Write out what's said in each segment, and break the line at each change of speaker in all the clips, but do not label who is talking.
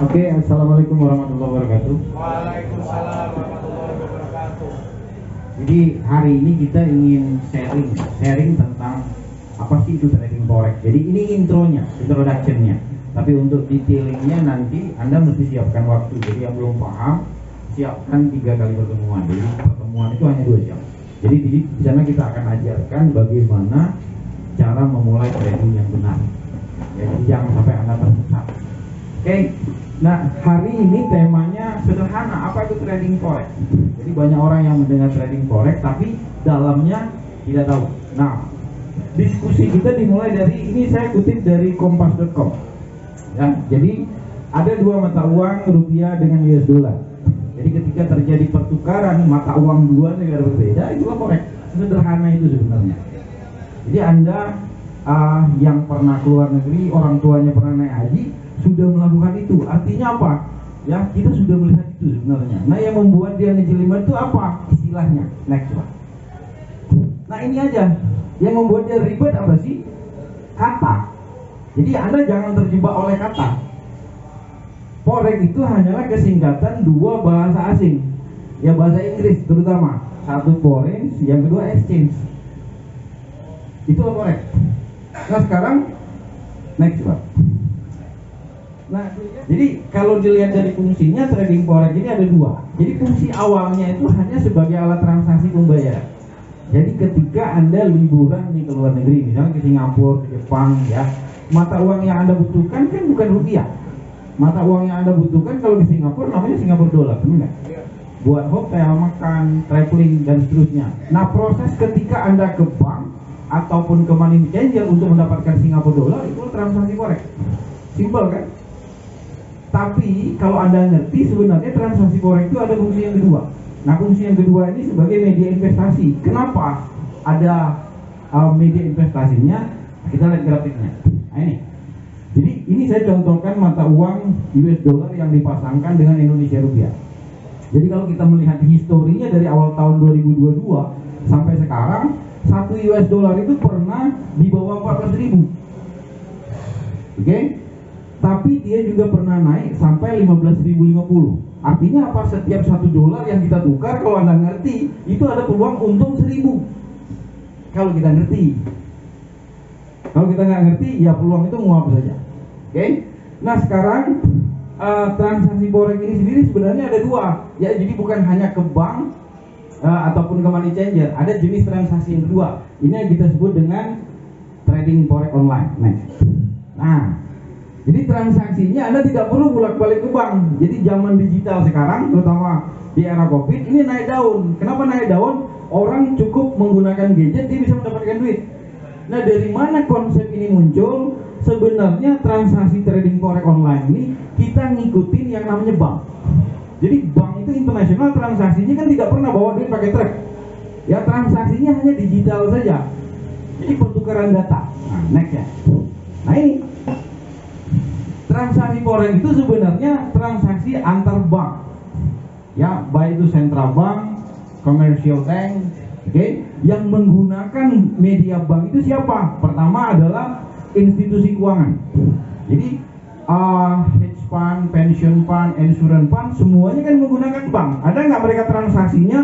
Oke, assalamualaikum warahmatullahi wabarakatuh.
Waalaikumsalam warahmatullahi wabarakatuh.
Jadi hari ini kita ingin sharing tentang apa sih itu trading forex. Jadi ini intronya, introductionnya. Tapi untuk detailingnya nanti Anda mesti siapkan waktu. Jadi yang belum paham, siapkan 3 kali pertemuan. Jadi pertemuan itu hanya 2 jam. Jadi di sana kita akan ajarkan bagaimana cara memulai trading yang benar. Jadi jangan sampai Anda tersesat. Oke, nah hari ini temanya sederhana, apa itu trading forex? Jadi banyak orang yang mendengar trading forex tapi dalamnya tidak tahu. Nah, diskusi kita dimulai dari ini, saya kutip dari kompas.com. Ya, jadi ada 2 mata uang, rupiah dengan US dollar. Jadi ketika terjadi pertukaran mata uang 2 negara berbeda, itulah forex. Sederhana itu sebenarnya. Jadi Anda yang pernah keluar negeri, orang tuanya pernah naik haji, sudah melakukan itu. Artinya apa? Ya, kita sudah melihat itu sebenarnya. Nah, yang membuat dia ngejelimet itu apa? Istilahnya. Next one. Nah, ini aja. Yang membuat dia ribet apa sih? Kata. Jadi Anda jangan terjebak oleh kata. Forex itu hanyalah kesingkatan 2 bahasa asing. Ya, bahasa Inggris terutama. Satu foreign, yang kedua exchange. Itulah forex. Nah, sekarang next one. Nah, jadi kalau dilihat dari fungsinya, trading forex ini ada 2. Jadi fungsi awalnya itu hanya sebagai alat transaksi pembayaran. Jadi ketika Anda liburan nih ke luar negeri, misalnya ke Singapura, ke Jepang, ya, mata uang yang Anda butuhkan kan bukan rupiah. Mata uang yang Anda butuhkan kalau di Singapura namanya Singapura dollar, benar? Buat hotel, makan, traveling dan seterusnya. Nah, proses ketika Anda ke bank ataupun ke money changer untuk mendapatkan Singapura dollar itu transaksi forex. Simpel kan? Tapi kalau Anda ngerti sebenarnya transaksi forex itu ada fungsi yang kedua. Nah, fungsi yang kedua ini sebagai media investasi. Kenapa ada media investasinya? Kita lihat grafiknya. Nah, ini. Jadi ini saya contohkan mata uang US dollar yang dipasangkan dengan Indonesia rupiah. Jadi kalau kita melihat historinya dari awal tahun 2022 sampai sekarang, 1 US dollar itu pernah di bawah 14.000. Oke? Tapi dia juga pernah naik sampai 15.050. Artinya apa? Setiap 1 dolar yang kita tukar, kalau Anda ngerti, itu ada peluang untung 1.000. Kalau kita ngerti. Kalau kita nggak ngerti, ya peluang itu nguap saja. Oke? Nah, sekarang transaksi forex ini sendiri sebenarnya ada 2. Ya, jadi bukan hanya ke bank ataupun ke money changer. Ada jenis transaksi yang kedua. Ini yang kita sebut dengan trading forex online. Next. Nah, jadi transaksinya Anda tidak perlu bolak-balik ke bank. Jadi zaman digital sekarang, terutama di era COVID, ini naik daun. Kenapa naik daun? Orang cukup menggunakan gadget, dia bisa mendapatkan duit. Nah, dari mana konsep ini muncul? Sebenarnya transaksi trading forex online ini kita ngikutin yang namanya bank. Jadi bank itu internasional, transaksinya kan tidak pernah bawa duit pakai truk. Ya, transaksinya hanya digital saja. Jadi pertukaran data. Nah, next ya. Nah, ini transaksi forex itu sebenarnya transaksi antar bank. Ya, baik itu central bank, commercial bank, oke, yang menggunakan media bank itu siapa? Pertama adalah institusi keuangan. Jadi hedge fund, pension fund, insurance fund, semuanya kan menggunakan bank. Ada nggak mereka transaksinya?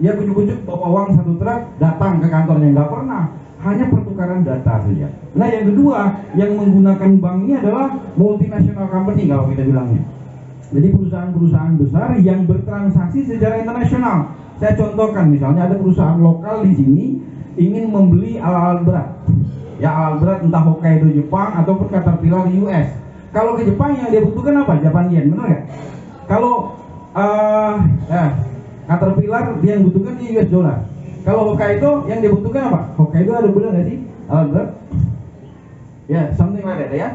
Ya, kucuk-kucuk bawa uang 1 truk datang ke kantornya? Nggak pernah. Hanya pertukaran data saja. Nah, yang kedua yang menggunakan bank ini adalah multinational company kalau kita bilangnya. Jadi perusahaan-perusahaan besar yang bertransaksi secara internasional. Saya contohkan, misalnya ada perusahaan lokal di sini ingin membeli alat-alat berat. Ya, alat berat entah Hokkaido Jepang ataupun Caterpillar US. Kalau ke Jepang yang dia butuhkan apa? Japan yen, benar nggak? Kalau Caterpillar dia yang butuhkan di US dollar. Kalau Hokkaido yang dibutuhkan apa? Hokkaido ada benar nggak sih? Benar? Ya, something like that ya.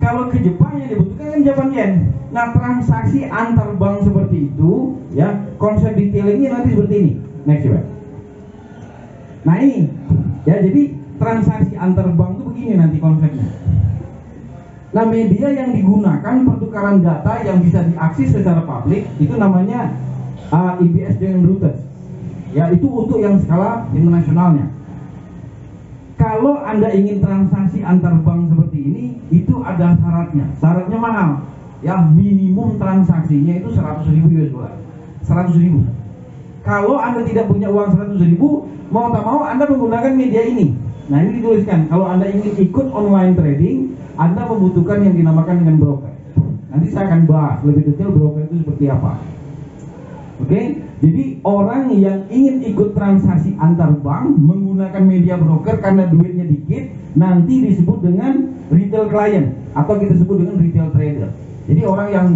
Kalau ke Jepang yang dibutuhkan kan Japan yen. Nah, transaksi antar bank seperti itu, ya, konsep detailingnya nanti seperti ini. Next coba. Nah, ini, ya, jadi transaksi antar bank itu begini nanti konsepnya. Nah, media yang digunakan pertukaran data yang bisa diakses secara publik itu namanya IBS dengan Reuters. Ya, itu untuk yang skala internasionalnya. Kalau Anda ingin transaksi antar bank seperti ini, itu ada syaratnya. Syaratnya mahal. ya minimum transaksinya itu 100.000 US dollar. 100.000. Kalau Anda tidak punya uang 100.000, mau tak mau Anda menggunakan media ini. Nah, ini dituliskan, kalau Anda ingin ikut online trading, Anda membutuhkan yang dinamakan dengan broker. Nanti saya akan bahas lebih detail broker itu seperti apa. Oke, jadi orang yang ingin ikut transaksi antar bank menggunakan media broker karena duitnya dikit, nanti disebut dengan retail client atau kita sebut dengan retail trader. Jadi orang yang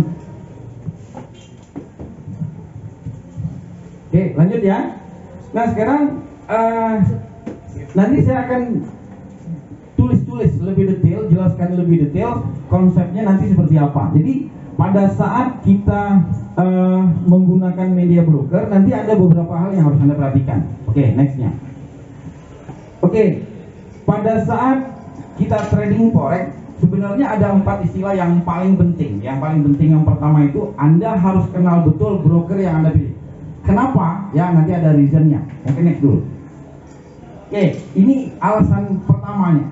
Oke, lanjut ya. Nah, sekarang nanti saya akan tulis lebih detail, jelaskan lebih detail konsepnya nanti seperti apa. Jadi pada saat kita menggunakan media broker, nanti ada beberapa hal yang harus Anda perhatikan. Oke, nextnya. Oke, pada saat kita trading forex, sebenarnya ada 4 istilah yang paling penting. Yang paling penting yang pertama itu Anda harus kenal betul broker yang Anda pilih. Kenapa? Ya, nanti ada reasonnya. Oke, next dulu. Oke, ini alasan pertamanya.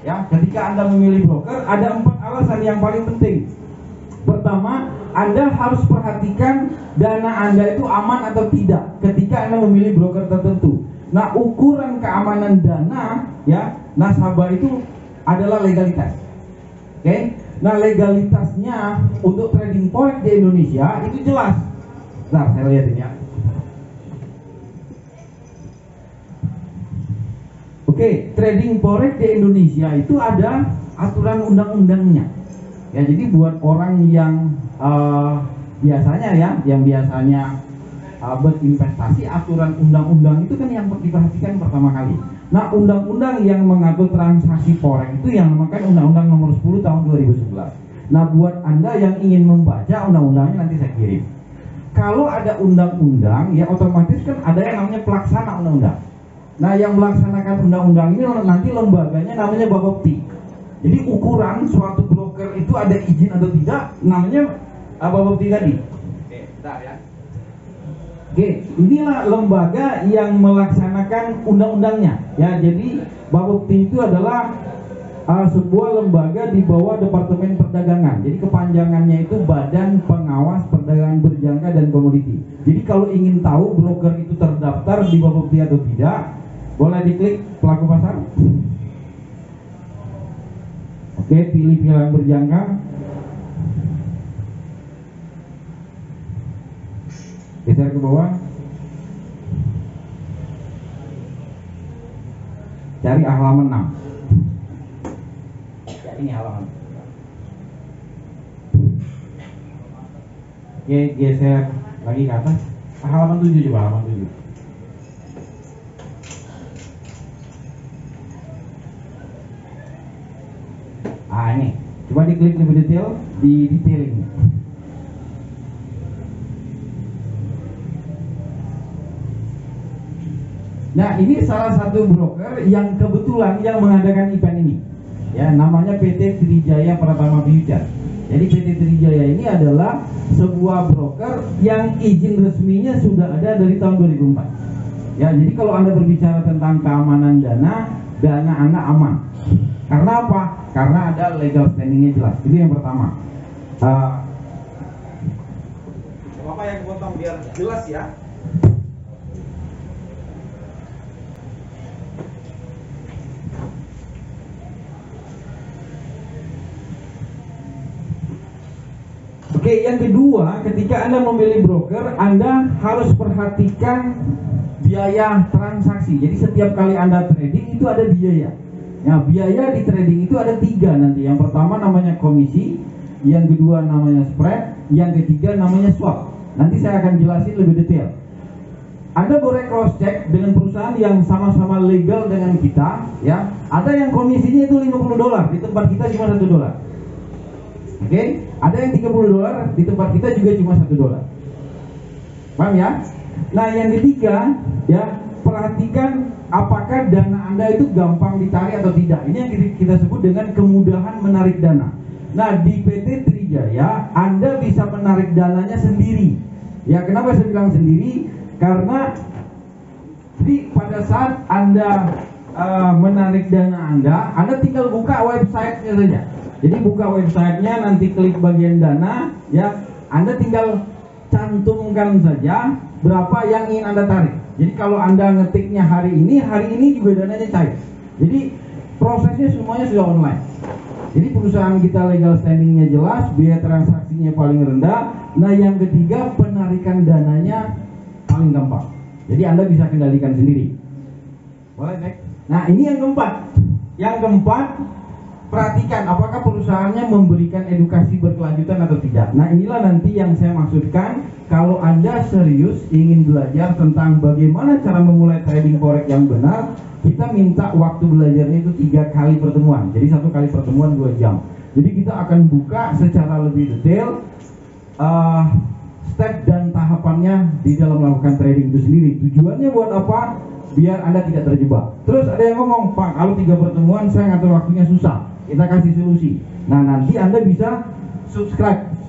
Ya, ketika Anda memilih broker, ada 4 alasan yang paling penting. Pertama, Anda harus perhatikan dana Anda itu aman atau tidak ketika Anda memilih broker tertentu. Nah, ukuran keamanan dana ya nasabah itu adalah legalitas. Oke, nah legalitasnya untuk trading forex di Indonesia itu jelas. Nah, saya lihat ini ya. Oke, trading forex di Indonesia itu ada aturan undang-undangnya. Ya, jadi buat orang yang biasanya ya, yang biasanya berinvestasi, aturan undang-undang itu kan yang diperhatikan pertama kali. Nah, undang-undang yang mengatur transaksi forex itu yang dinamakan Undang-Undang Nomor 10 Tahun 2011. Nah, buat Anda yang ingin membaca undang-undangnya nanti saya kirim. Kalau ada undang-undang, ya otomatis kan ada yang namanya pelaksana undang-undang. Nah, yang melaksanakan undang-undang ini nanti lembaganya namanya Bapepti. Jadi ukuran suatu broker itu ada izin atau tidak, namanya Bapepti tadi. Oke, bentar ya. Oke, inilah lembaga yang melaksanakan undang-undangnya. Ya, jadi Bapepti itu adalah sebuah lembaga di bawah Departemen Perdagangan. Jadi kepanjangannya itu Badan Pengawas Perdagangan Berjangka dan Komoditi. Jadi kalau ingin tahu broker itu terdaftar di Bapepti atau tidak, boleh diklik pelaku pasar. Oke, pilih pilihan berjangka. Geser ke bawah. Cari halaman 6. Ya, ini halaman. Oke, geser lagi ke atas. Halaman 7 coba, halaman 7. Ah, ini. Coba diklik lebih detail di detailing. Nah, ini salah satu broker yang kebetulan yang mengadakan event ini. Ya, namanya PT Trijaya Pratama Future. Jadi PT Trijaya ini adalah sebuah broker yang izin resminya sudah ada dari tahun 2004. Ya, jadi kalau Anda berbicara tentang keamanan dana Anda aman. Karena apa? Karena ada legal standingnya jelas. Itu yang pertama. Bapak yang potong biar jelas ya. Oke, yang kedua, ketika Anda memilih broker, Anda harus perhatikan biaya transaksi. Jadi setiap kali Anda trading itu ada biaya. Nah, biaya di trading itu ada 3 nanti. Yang pertama namanya komisi, yang kedua namanya spread, yang ketiga namanya swap. Nanti saya akan jelasin lebih detail. Anda boleh cross check dengan perusahaan yang sama-sama legal dengan kita, ya. Ada yang komisinya itu $50, di tempat kita cuma $1. Oke, ada yang $30, di tempat kita juga cuma $1. Paham ya? Nah, yang ketiga, ya, perhatikan apakah dana Anda itu gampang ditarik atau tidak. Ini yang kita sebut dengan kemudahan menarik dana. Nah, di PT Trijaya Anda bisa menarik dananya sendiri. Ya, kenapa saya bilang sendiri? Karena pada saat Anda menarik dana Anda tinggal buka websitenya saja. Jadi buka websitenya, nanti klik bagian dana, ya Anda tinggal cantumkan saja berapa yang ingin Anda tarik. Jadi kalau Anda ngetiknya hari ini juga dananya cair. Jadi prosesnya semuanya sudah online. Jadi perusahaan kita legal standingnya jelas, biaya transaksinya paling rendah. Nah yang ketiga, penarikan dananya paling gampang. Jadi Anda bisa kendalikan sendiri. Boleh, next. Nah ini yang keempat. Yang keempat, perhatikan apakah perusahaannya memberikan edukasi berkelanjutan atau tidak. Nah inilah nanti yang saya maksudkan. Kalau Anda serius ingin belajar tentang bagaimana cara memulai trading forex yang benar, kita minta waktu belajarnya itu 3 kali pertemuan. Jadi 1 kali pertemuan 2 jam. Jadi kita akan buka secara lebih detail step dan tahapannya di dalam melakukan trading itu sendiri. Tujuannya buat apa? Biar Anda tidak terjebak. Terus ada yang ngomong, Pak, kalau 3 pertemuan saya ngatur waktunya susah. Kita kasih solusi. Nah nanti Anda bisa subscribe.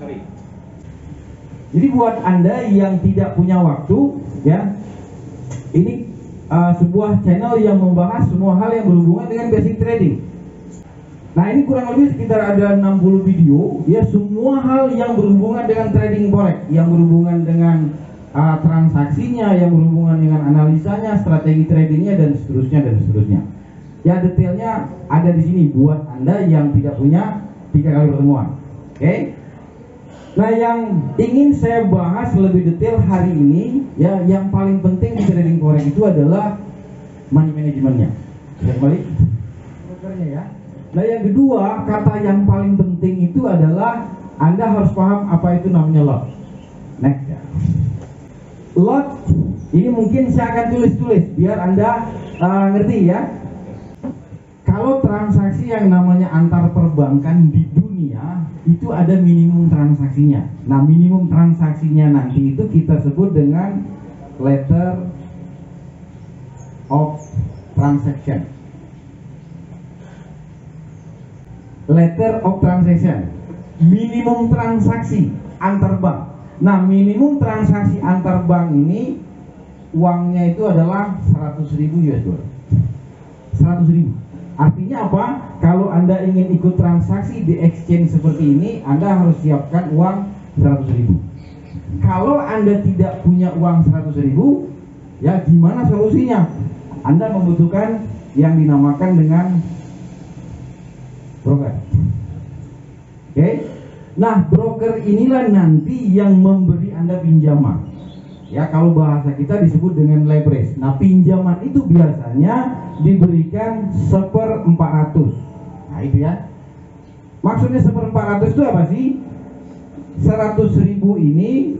Jadi buat Anda yang tidak punya waktu, ya, ini sebuah channel yang membahas semua hal yang berhubungan dengan basic trading. Nah ini kurang lebih sekitar ada 60 video, ya, semua hal yang berhubungan dengan trading forex, yang berhubungan dengan transaksinya, yang berhubungan dengan analisanya, strategi tradingnya, dan seterusnya dan seterusnya. Ya detailnya ada di sini buat Anda yang tidak punya 3 kali pertemuan. Oke? Nah yang ingin saya bahas lebih detail hari ini, ya, yang paling penting di trading forex itu adalah money managementnya. Bisa kembali? Brokernya, ya. Nah yang kedua, kata yang paling penting itu adalah Anda harus paham apa itu namanya lot. Next, ya. Lot ini mungkin saya akan tulis biar Anda ngerti, ya. Kalau transaksi yang namanya antar perbankan di dunia itu ada minimum transaksinya. Nah minimum transaksinya nanti itu kita sebut dengan letter of transaction. Letter of transaction, minimum transaksi antar bank. Nah minimum transaksi antar bank ini uangnya itu adalah 100.000 US dollar. 100.000. Artinya apa? Kalau Anda ingin ikut transaksi di exchange seperti ini, Anda harus siapkan uang 100.000. Kalau Anda tidak punya uang 100.000, ya gimana solusinya? Anda membutuhkan yang dinamakan dengan broker. Oke? Nah, broker inilah nanti yang memberi Anda pinjaman. Ya, kalau bahasa kita disebut dengan leverage. Nah, pinjaman itu biasanya diberikan 1/400. Nah, itu ya. Maksudnya 1/400 itu apa sih? 100.000 ini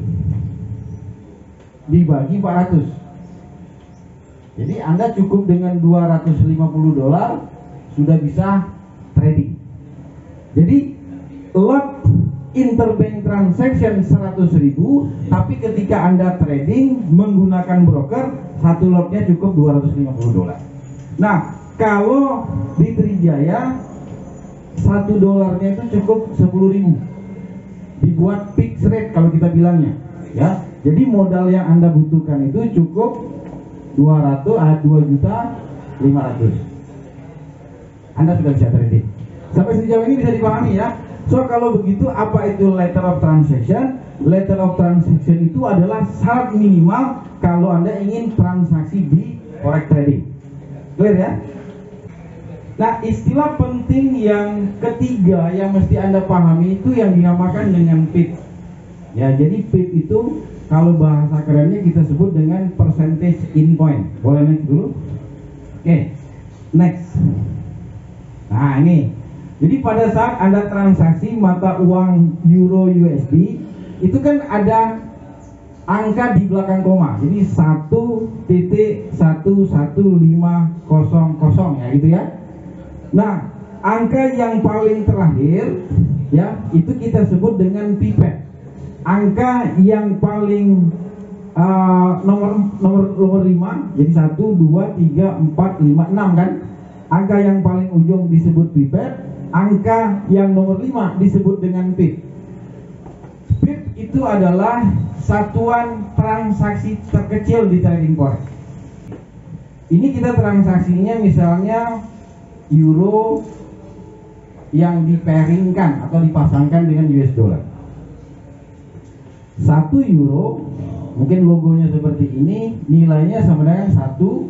dibagi 400. Jadi Anda cukup dengan 250 dolar sudah bisa trading. Jadi lot interbank transaction 100.000, tapi ketika Anda trading menggunakan broker, satu lotnya cukup 250 dolar. Nah, kalau di Trijaya 1 dolarnya itu cukup 10.000. Dibuat fixed rate kalau kita bilangnya, ya. Jadi modal yang Anda butuhkan itu cukup 2.500.000. Anda sudah bisa trading. Sampai sejauh ini bisa dipahami, ya. So kalau begitu, apa itu letter of transaction? Letter of transaction itu adalah syarat minimal kalau Anda ingin transaksi di forex trading. Clear, ya? Nah, istilah penting yang ketiga yang mesti Anda pahami itu yang dinamakan dengan PIP. Ya, jadi PIP itu kalau bahasa kerennya kita sebut dengan percentage in point. Boleh next dulu? Oke, next. Nah, ini. Jadi pada saat Anda transaksi mata uang Euro USD, itu kan ada angka di belakang koma. Jadi 1.11500 ya gitu ya. Nah, angka yang paling terakhir ya, itu kita sebut dengan pipet. Angka yang paling nomor 5, jadi 1, 2, 3, 4, 5, 6 kan. Angka yang paling ujung disebut pipet. Angka yang nomor 5 disebut dengan PIP. PIP itu adalah satuan transaksi terkecil di trading forex. Ini kita transaksinya misalnya euro yang dipairingkan atau dipasangkan dengan US dollar. 1 euro mungkin logonya seperti ini, nilainya sama dengan 1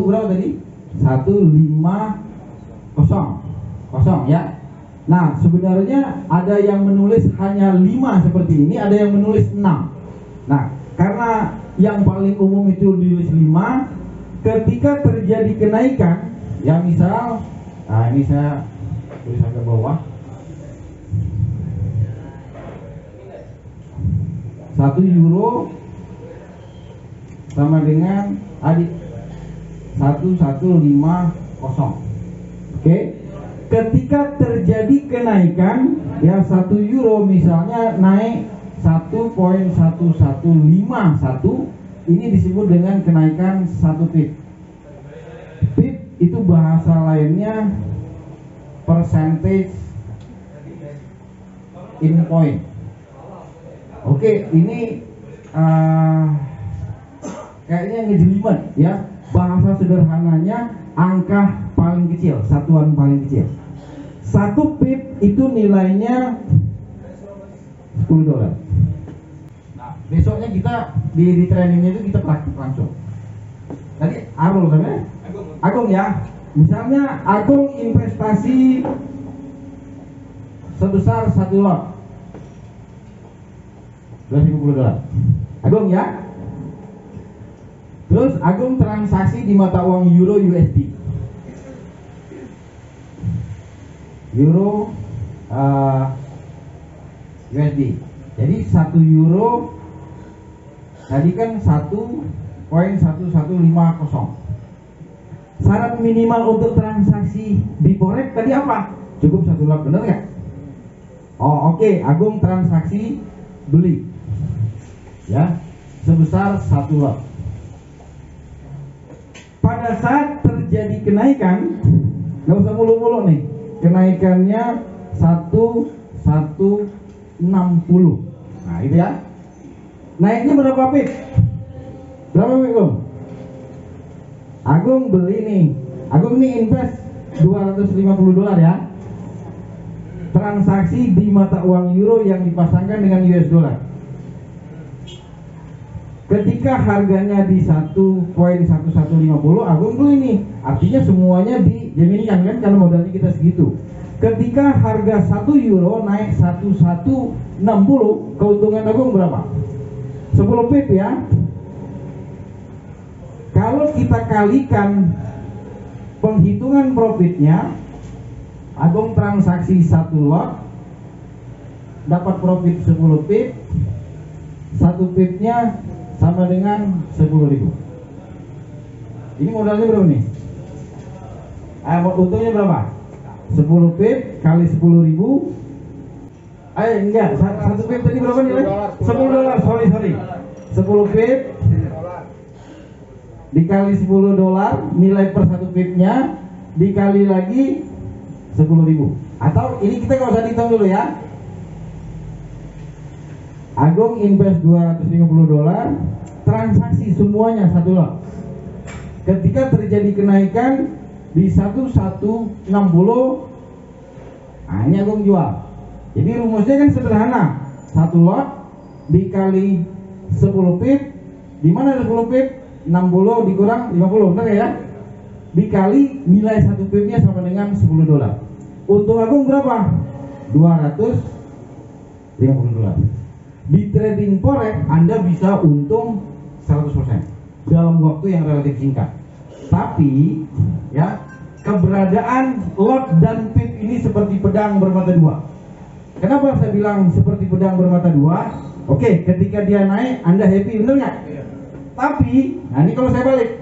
berapa tadi? 150 ya. Nah, sebenarnya ada yang menulis hanya 5 seperti ini, ada yang menulis 6. Nah, karena yang paling umum itu ditulis 5, ketika terjadi kenaikan, ya misal, nah ini saya tulis agak bawah, 1 euro sama dengan 1150. Oke, ketika terjadi kenaikan, ya 1 euro misalnya naik 1.1151, ini disebut dengan kenaikan 1 pip. Pip itu bahasa lainnya percentage in point. Oke, ini kayaknya ngejelimet ya. Bahasa sederhananya angka paling kecil, satuan paling kecil. 1 pip itu nilainya $10. Nah, besoknya kita di trainingnya itu kita praktik langsung. Tadi Arul kan ya? Agung ya. Misalnya Agung investasi sebesar 1 lot, $250. Agung ya. Terus Agung transaksi di mata uang euro USD. Euro USD. Jadi 1 euro tadi kan 1.1150. Syarat minimal untuk transaksi di forex tadi apa? Cukup 1 lot, bener nggak? Oh oke, Agung transaksi beli ya sebesar 1 lot. Pada saat terjadi kenaikan, nggak usah mulu-mulu nih, kenaikannya 1.160. Nah itu ya, naiknya berapa pip? Berapa pip Agung? Agung beli nih, Agung nih invest $250 ya, transaksi di mata uang euro yang dipasangkan dengan US dollar. Ketika harganya di 1.1150, Agung beli nih, artinya semuanya dijaminkan kan karena modalnya kita segitu. Ketika harga 1 euro naik 1.160, keuntungan Agung berapa? 10 pip ya. Kalau kita kalikan penghitungan profitnya, Agung transaksi 1 lot dapat profit 10 pip, 1 pipnya sama dengan 10.000. Ini modalnya berapa nih? Untungnya berapa? 10 pip kali 10.000. Enggak, 1 pip tadi berapa nilai? $10. Sorry. 10 pip dikali $10, nilai per 1 pipnya dikali lagi 10.000. Atau ini kita nggak usah dihitung dulu ya. Agung invest $250, transaksi semuanya 1 lot. Ketika terjadi kenaikan di 1.160, nah ini Agung jual. Jadi rumusnya kan sederhana, 1 lot dikali 10 pip, di mana ada 10 pip? 60 dikurang 50, benar ya? Dikali nilai 1 pipnya sama dengan $10. Untung Agung berapa? $250. Di trading forex Anda bisa untung 100% dalam waktu yang relatif singkat. Tapi ya, keberadaan lot dan pip ini seperti pedang bermata dua. Kenapa saya bilang seperti pedang bermata dua? Oke, ketika dia naik Anda happy, bener nggak? Iya. Tapi, nah ini kalau saya balik,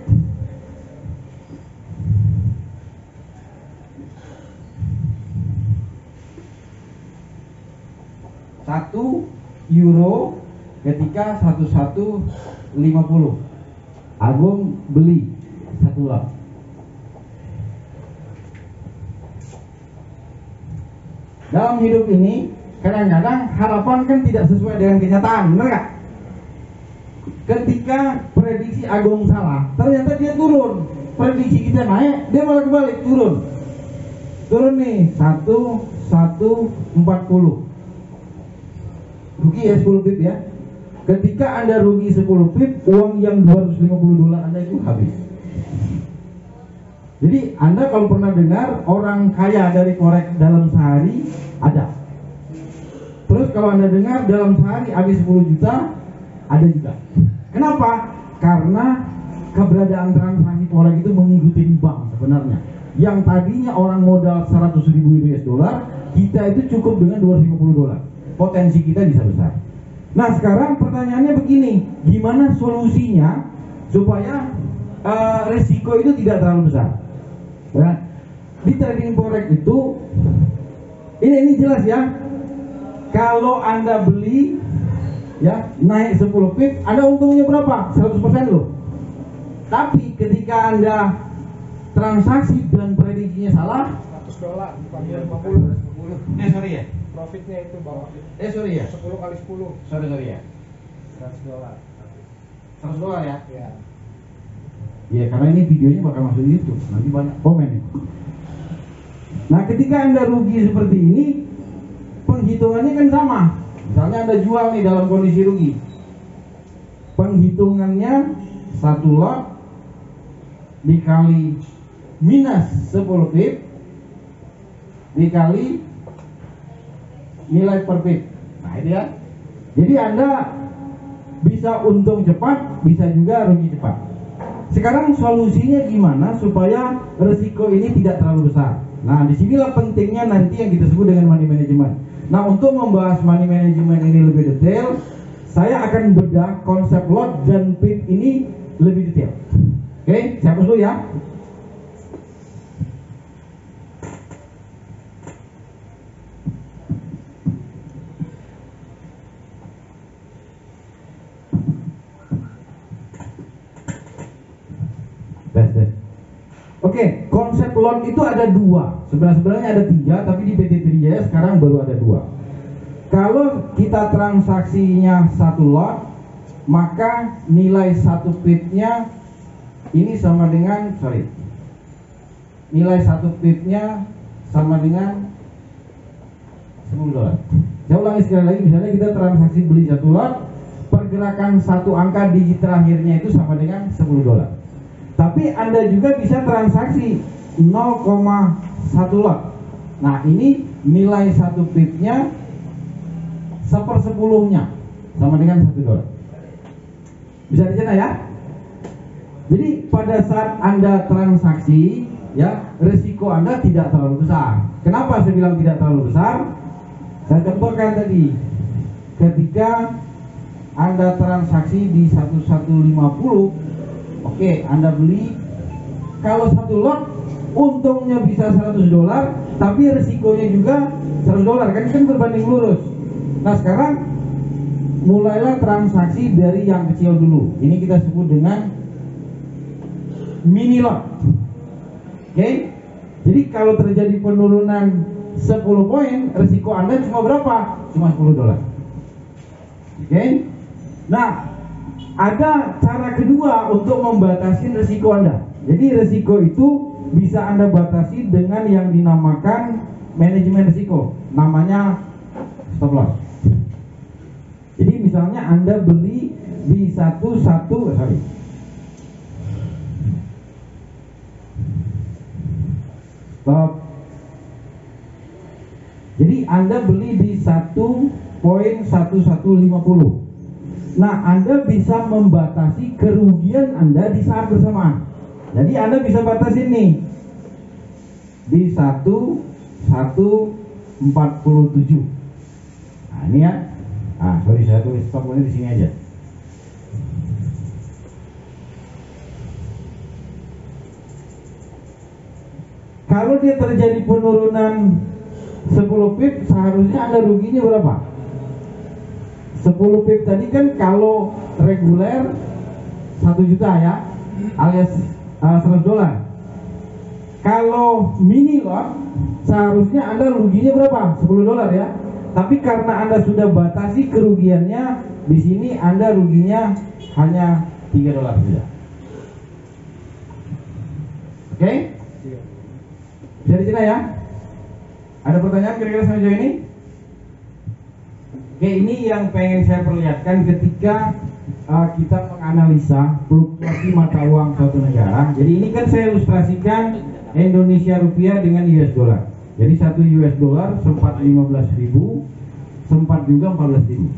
€1 ketika 1150, Agung beli 1 lot. Dalam hidup ini kadang-kadang harapan kan tidak sesuai dengan kenyataan, benar nggak? Ketika prediksi Agung salah, ternyata dia turun. Prediksi kita naik, dia malah kebalik turun. turun nih 1,140. Rugi ya 10 pip ya. Ketika Anda rugi 10 pip, uang yang $250 Anda itu habis. Jadi Anda kalau pernah dengar orang kaya dari forex dalam sehari ada. Terus kalau Anda dengar dalam sehari habis 10 juta ada juga. Kenapa? Karena keberadaan transaksi forex itu mengikuti bank sebenarnya. Yang tadinya orang modal 100.000 US dollar, kita itu cukup dengan $250. Potensi kita bisa besar. Nah sekarang pertanyaannya begini, gimana solusinya supaya resiko itu tidak terlalu besar? Nah, di trading forex itu ini jelas ya. Kalau Anda beli ya naik 10 pip, Anda untungnya berapa? 100% loh. Tapi ketika Anda transaksi dan prediksinya salah,
$100 bukan 50.
sorry ya.
Profitnya itu bawah.
Sorry ya.
10 kali 10.
Sorry ya.
$100.
$100 ya.
Ya.
Ya karena ini videonya bakal masuk YouTube, nanti banyak komen nih. Nah ketika Anda rugi seperti ini, penghitungannya kan sama. Misalnya Anda jual nih dalam kondisi rugi, penghitungannya 1 lot dikali minus 10 pip dikali nilai per pip. Nah itu ya. Jadi Anda bisa untung cepat, bisa juga rugi cepat. Sekarang solusinya gimana supaya resiko ini tidak terlalu besar? Nah disinilah pentingnya nanti yang kita sebut dengan money management. Nah untuk membahas money management ini lebih detail, saya akan bedah konsep lot dan pip ini lebih detail. Oke, saya hapus dulu ya. Oke, konsep lot itu ada 2. Sebenarnya ada 3, tapi di PT Trijaya sekarang baru ada 2. Kalau kita transaksinya 1 lot, maka nilai 1 pipnya ini sama dengan nilai 1 pipnya sama dengan $10. Saya ulangi sekali lagi, misalnya kita transaksi beli 1 lot, pergerakan 1 angka digit terakhirnya itu sama dengan $10. Tapi Anda juga bisa transaksi 0,1 lot. Nah ini nilai 1 pipnya 1/10-nya sama dengan $1. Bisa dicerna ya? Jadi pada saat Anda transaksi ya, risiko Anda tidak terlalu besar. Kenapa saya bilang tidak terlalu besar? Saya contohkan tadi, ketika Anda transaksi di 1150, oke, Anda beli, kalau 1 lot untungnya bisa $100, tapi resikonya juga $100, kan berbanding lurus. Nah sekarang mulailah transaksi dari yang kecil dulu. Ini kita sebut dengan mini lot. Oke, jadi kalau terjadi penurunan 10 poin, resiko Anda cuma berapa? Cuma $10. Oke, nah ada cara kedua untuk membatasi risiko Anda. Jadi risiko itu bisa Anda batasi dengan yang dinamakan manajemen risiko. Namanya stop loss. Jadi misalnya Anda beli di stop. Jadi Anda beli di 1.1150. Nah, Anda bisa membatasi kerugian Anda di saat bersamaan. Jadi Anda bisa batasi nih di 1.147. Nah, ini ya. Saya tulis stop lossnya di sini aja. Kalau dia terjadi penurunan 10 pip, seharusnya Anda ruginya berapa? 10 pip tadi kan kalau reguler 1 juta ya, alias $100. Kalau mini lot seharusnya Anda ruginya berapa? $10 ya. Tapi karena Anda sudah batasi kerugiannya, di sini Anda ruginya hanya $3 saja. Oke? Bisa dicina ya? Ada pertanyaan kira-kira sampai sejauh ini? Oke, ini yang pengen saya perlihatkan ketika kita menganalisa fluktuasi mata uang suatu negara. Jadi ini kan saya ilustrasikan Indonesia rupiah dengan US dollar. Jadi 1 US dollar sempat 15.000, sempat juga 14.000.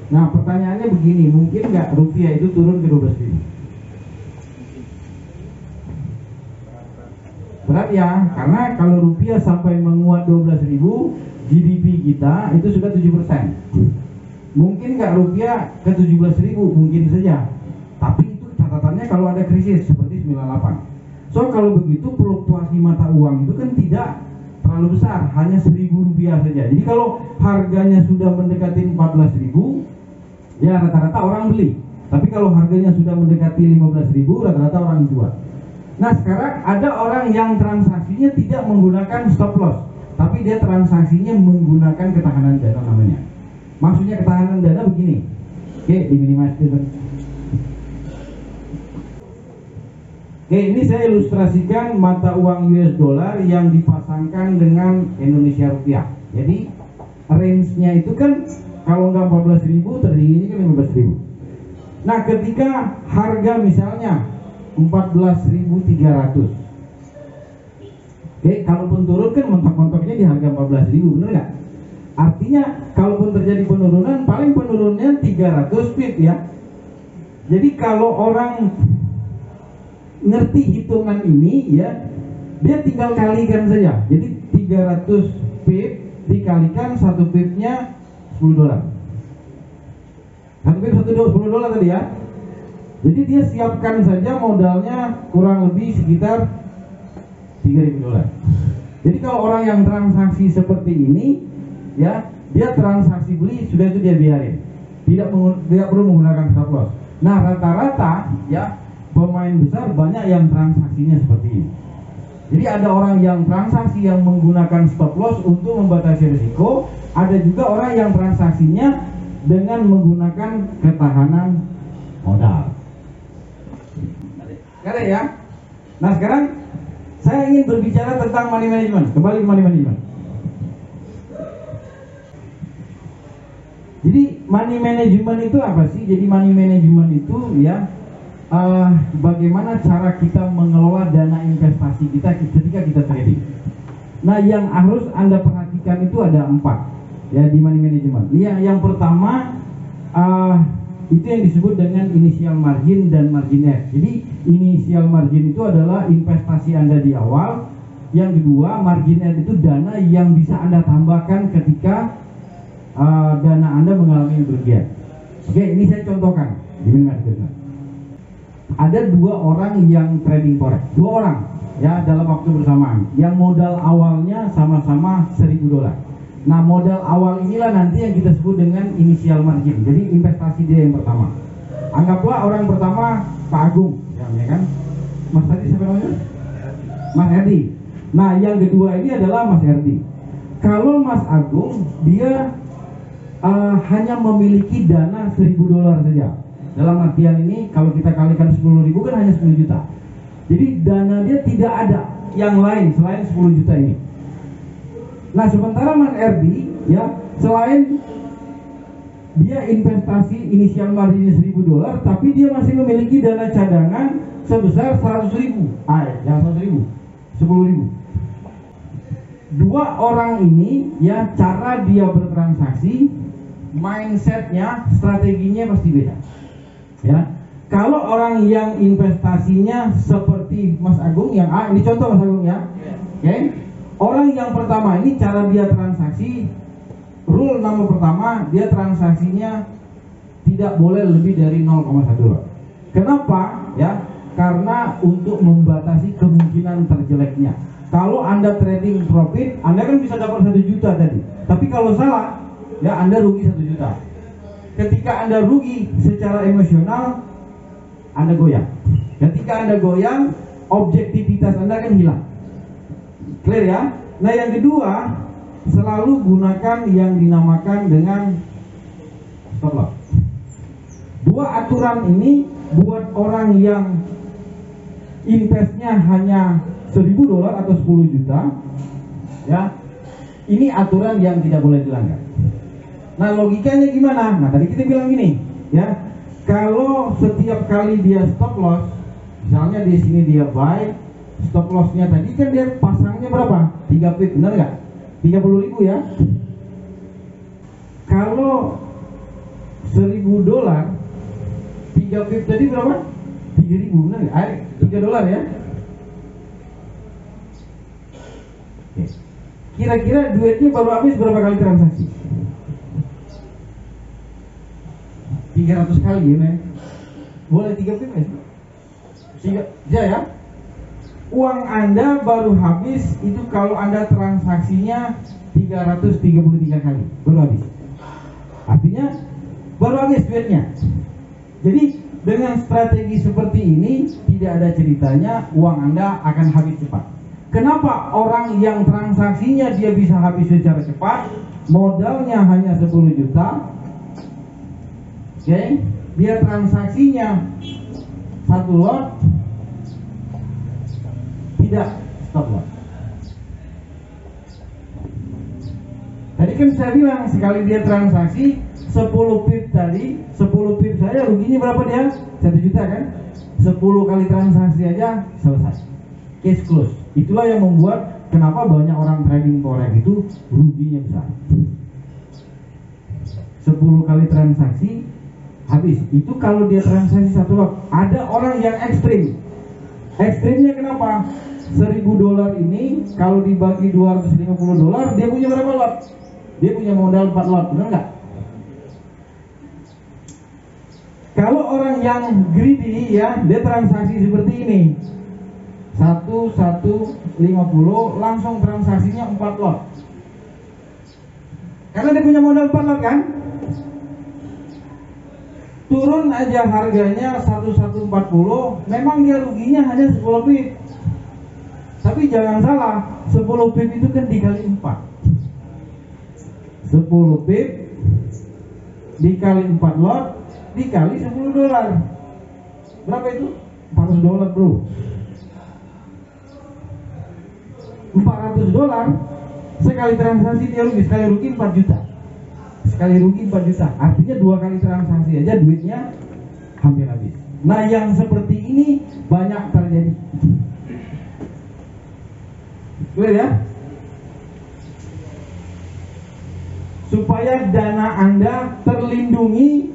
Nah pertanyaannya begini, mungkin nggak rupiah itu turun ke 12.000? Berat ya, karena kalau rupiah sampai menguat 12.000, GDP kita itu sudah 7%. Mungkin nggak rupiah ke 17.000, mungkin saja. Tapi itu catatannya kalau ada krisis seperti 98. So kalau begitu fluktuasi mata uang itu kan tidak terlalu besar, hanya 1.000 rupiah saja. Jadi kalau harganya sudah mendekati 14.000, ya rata-rata orang beli. Tapi kalau harganya sudah mendekati 15.000, rata-rata orang jual. Nah sekarang ada orang yang transaksinya tidak menggunakan stop loss, tapi dia transaksinya menggunakan ketahanan dana namanya. Maksudnya ketahanan dana begini. Oke, diminimalisir. Oke, ini saya ilustrasikan mata uang US dollar yang dipasangkan dengan Indonesia rupiah. Jadi range-nya itu kan kalau nggak 14.000, tertingginya kan 15.000. Nah, ketika harga misalnya 14.300. Oke, kalaupun turun kan mentok-mentoknya di harga 14.000, benar nggak? Artinya kalaupun terjadi penurunan, paling penurunnya 300 pip ya. Jadi kalau orang ngerti hitungan ini ya, dia tinggal kalikan saja. Jadi 300 pip dikalikan 1 pipnya $10. 1 pip $10 tadi ya. Jadi dia siapkan saja modalnya kurang lebih sekitar $3.000. Jadi kalau orang yang transaksi seperti ini ya, dia transaksi beli sudah itu dia biarin. Tidak perlu menggunakan stop loss. Nah, rata-rata ya pemain besar banyak yang transaksinya seperti ini. Jadi ada orang yang transaksi yang menggunakan stop loss untuk membatasi risiko, ada juga orang yang transaksinya dengan menggunakan ketahanan modal. Ada ya? Nah sekarang saya ingin berbicara tentang money management. Kembali ke money management. Jadi money management itu apa sih? Jadi money management itu ya bagaimana cara kita mengelola dana investasi kita ketika kita trading. Nah yang harus Anda perhatikan itu ada 4 ya di money management. Yang pertama itu yang disebut dengan initial margin dan margin net. Jadi initial margin itu adalah investasi Anda di awal. Yang kedua, margin net itu dana yang bisa Anda tambahkan ketika dana Anda mengalami kerugian. Oke, ini saya contohkan. Ada 2 orang yang trading forex, 2 orang ya dalam waktu bersamaan. Yang modal awalnya sama-sama $1.000. Nah modal awal inilah nanti yang kita sebut dengan initial margin. Jadi investasi dia yang pertama. Anggaplah orang pertama Pak Agung ya kan? Mas tadi siapa namanya? Mas Erdi. Nah yang kedua ini adalah Mas Erdi. Kalau Mas Agung dia hanya memiliki dana $1.000 saja. Dalam artian ini kalau kita kalikan 10.000 kan hanya 10 juta. Jadi dana dia tidak ada yang lain selain 10 juta ini. Nah sementara Mas Erdi ya selain dia investasi inisial marginnya $1.000, tapi dia masih memiliki dana cadangan sebesar 100.000. Jangan 100.000, 10.000. 2 orang ini ya cara dia bertransaksi, mindsetnya, strateginya pasti beda. Ya, kalau orang yang investasinya seperti Mas Agung yang ini contoh Mas Agung ya, oke? Orang yang pertama ini cara dia transaksi, rule nomor pertama dia transaksinya tidak boleh lebih dari 0,1 lot. Kenapa? Ya, karena untuk membatasi kemungkinan terjeleknya. Kalau Anda trading profit, Anda kan bisa dapat 1 juta tadi. Tapi kalau salah, ya Anda rugi 1 juta. Ketika Anda rugi secara emosional, Anda goyang. Ketika Anda goyang, objektivitas Anda kan hilang. Clear ya? Nah yang kedua, selalu gunakan yang dinamakan dengan stop loss. 2 aturan ini buat orang yang investnya hanya $1.000 atau 10 juta ya, Ini aturan yang tidak boleh dilanggar. Nah, logikanya gimana? Nah, tadi kita bilang gini, ya. Kalau setiap kali dia stop loss, misalnya di sini dia buy, stop lossnya tadi kan dia pasangnya berapa? 3 pip, benar nggak? 30.000 ya. Kalau $1.000, 3 pip tadi berapa? 3.000, benar nggak? $3 ya. Oke. Kira-kira duitnya baru habis berapa kali transaksi? 300 kali ya, men. Boleh 3 pip ya? 3 ya. Uang Anda baru habis itu kalau Anda transaksinya 333 kali baru habis. Artinya baru habis duitnya. Jadi dengan strategi seperti ini tidak ada ceritanya uang Anda akan habis cepat. Kenapa orang yang transaksinya dia bisa habis secara cepat, modalnya hanya 10 juta, oke, dia transaksinya 1 lot, tidak stop loss. Tadi kan saya bilang sekali dia transaksi 10 pip tadi, 10 pip saja ruginya berapa dia? 1 juta kan? 10 kali transaksi aja selesai. Case close. Itulah yang membuat kenapa banyak orang trading forex itu ruginya besar. 10 kali transaksi habis. Itu kalau dia transaksi 1 lot. Ada orang yang ekstrim. Ekstrimnya kenapa? $1.000 ini kalau dibagi $250 dia punya berapa lot? Dia punya modal 4 lot, benar nggak? Kalau orang yang greedy ya, dia transaksi seperti ini 150 langsung transaksinya 4 lot. Karena dia punya modal 4 lot kan? Turun aja harganya 1140, memang dia ruginya hanya 10 pip. Tapi jangan salah, 10 pip itu kan dikali 4. 10 pip dikali 4 lot dikali $10. Berapa itu? $400, bro. $400 sekali transaksi dia rugi, sekali rugi 4 juta. Sekali rugi 4 juta. Artinya 2 kali transaksi aja duitnya hampir habis. Nah, yang seperti ini banyak terjadi. Clear ya? Supaya dana Anda terlindungi,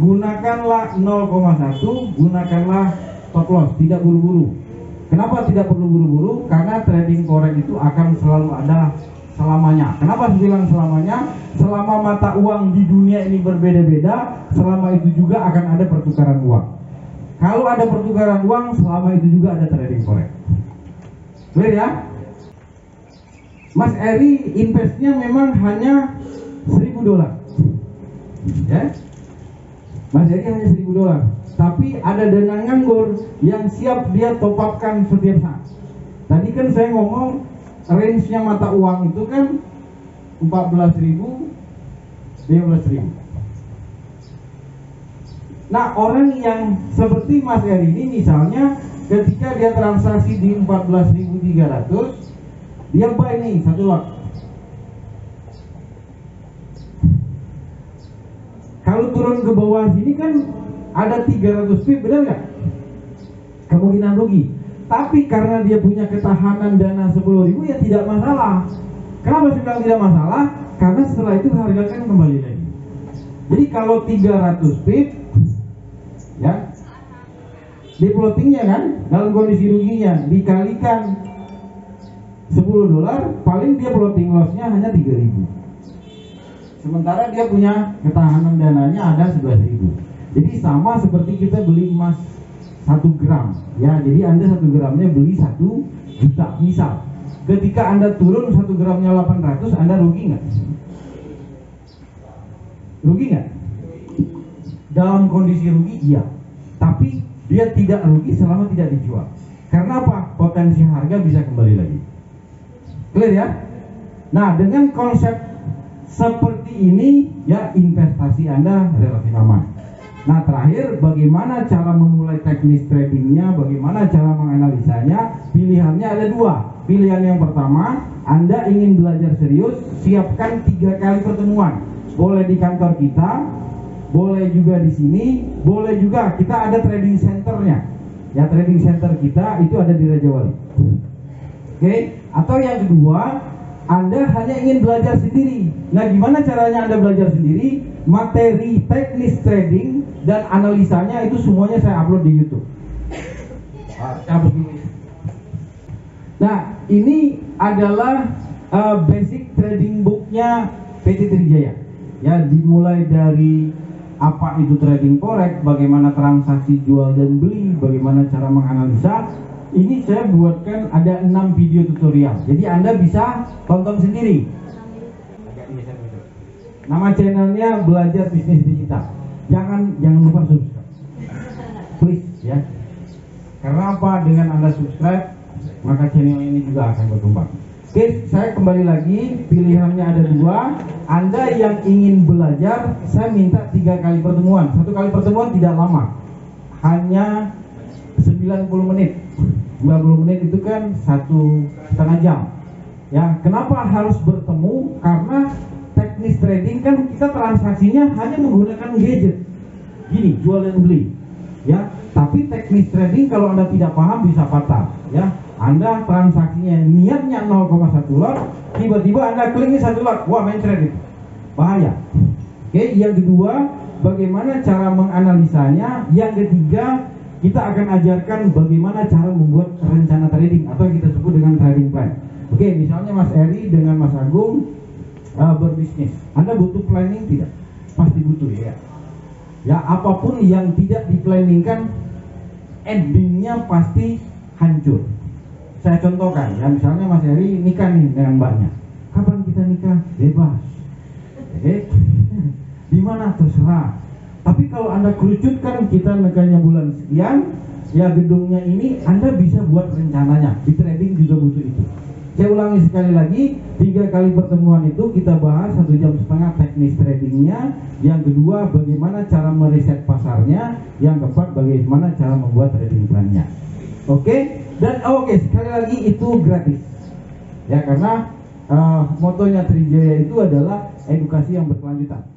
gunakanlah 0,1, gunakanlah stop loss, tidak buru-buru. Kenapa tidak perlu buru-buru? Karena trading forex itu akan selalu ada selamanya. Kenapa saya bilang selamanya? Selama mata uang di dunia ini berbeda-beda, selama itu juga akan ada pertukaran uang. Kalau ada pertukaran uang, selama itu juga ada trading forex. Clear ya? Mas Eri investnya memang hanya $1.000, ya. Mas Eri hanya $1.000, tapi ada dana nganggur yang siap dia top upkan setiap saat. Tadi kan saya ngomong range-nya mata uang itu kan 14.000, 15.000. Nah, orang yang seperti Mas Eri ini misalnya ketika dia transaksi di 14.300, dia buy nih 1 lot. Kalau turun ke bawah sini kan ada 300 pip, benar nggak? Kemungkinan rugi. Tapi karena dia punya ketahanan dana 10.000 ya tidak masalah. Kenapa saya bilang tidak masalah? Karena setelah itu harga kan kembali lagi. Jadi kalau 300 pip, ya, di floatingnya kan dalam kondisi ruginya dikalikan $10, paling dia floating lossnya hanya 3.000. Sementara dia punya ketahanan dananya ada 11.000. Jadi sama seperti kita beli emas 1 gram, ya. Jadi Anda 1 gramnya beli 1 juta misal. Ketika Anda turun 1 gramnya 800, Anda rugi nggak? Rugi nggak? Dalam kondisi rugi iya, tapi dia tidak rugi selama tidak dijual. Karena apa? Potensi harga bisa kembali lagi. Clear ya? Nah, dengan konsep seperti ini ya investasi Anda relatif aman. Nah, terakhir bagaimana cara memulai teknis tradingnya, bagaimana cara menganalisanya? Pilihannya ada 2. pilihan yang pertama, Anda ingin belajar serius, siapkan 3 kali pertemuan. Boleh di kantor kita, boleh juga di sini, boleh juga kita ada trading centernya. Ya, trading center kita itu ada di Raja Wali. Oke, atau yang kedua, Anda hanya ingin belajar sendiri. Nah, gimana caranya Anda belajar sendiri? Materi teknis trading dan analisanya itu semuanya saya upload di YouTube. Nah, ini adalah basic trading booknya PT Trijaya. Ya, dimulai dari apa itu trading forex, bagaimana transaksi jual dan beli, bagaimana cara menganalisa. Ini saya buatkan ada 6 video tutorial. Jadi Anda bisa tonton sendiri. Nama channelnya Belajar Bisnis Digital. Jangan lupa subscribe, please ya. Karena apa? Dengan Anda subscribe, maka channel ini juga akan berkembang. Oke, saya kembali lagi. Pilihannya ada 2. Anda yang ingin belajar, saya minta 3 kali pertemuan. 1 kali pertemuan tidak lama, hanya 90 menit. 20 menit itu kan 1,5 jam. Ya, kenapa harus bertemu? Karena teknis trading kan kita transaksinya hanya menggunakan gadget. Gini, jual dan beli. Ya, tapi teknis trading kalau Anda tidak paham bisa fatal. Ya, Anda transaksinya niatnya 0,1 lot, tiba-tiba Anda klik ini 1 lot, wah main trade itu. Bahaya. Oke, yang kedua, bagaimana cara menganalisanya. Yang ketiga, kita akan ajarkan bagaimana cara membuat rencana trading atau yang kita sebut dengan trading plan. Oke, misalnya Mas Eri dengan Mas Agung berbisnis. Anda butuh planning tidak? Pasti butuh ya. Ya, apapun yang tidak diplanningkan, endingnya pasti hancur. Saya contohkan, ya misalnya Mas Eri nikah nih dengan mbaknya. Kapan kita nikah? Bebas. Di mana terserah. Tapi kalau Anda kerucutkan, kita nikahnya bulan sekian, ya gedungnya ini, Anda bisa buat rencananya. Di trading juga butuh itu. Saya ulangi sekali lagi, 3 kali pertemuan itu kita bahas 1,5 jam teknis tradingnya. Yang kedua, bagaimana cara meriset pasarnya. Yang keempat, bagaimana cara membuat trading plannya. Oke, dan oke, sekali lagi itu gratis. Ya, karena motonya Trijaya itu adalah edukasi yang berkelanjutan.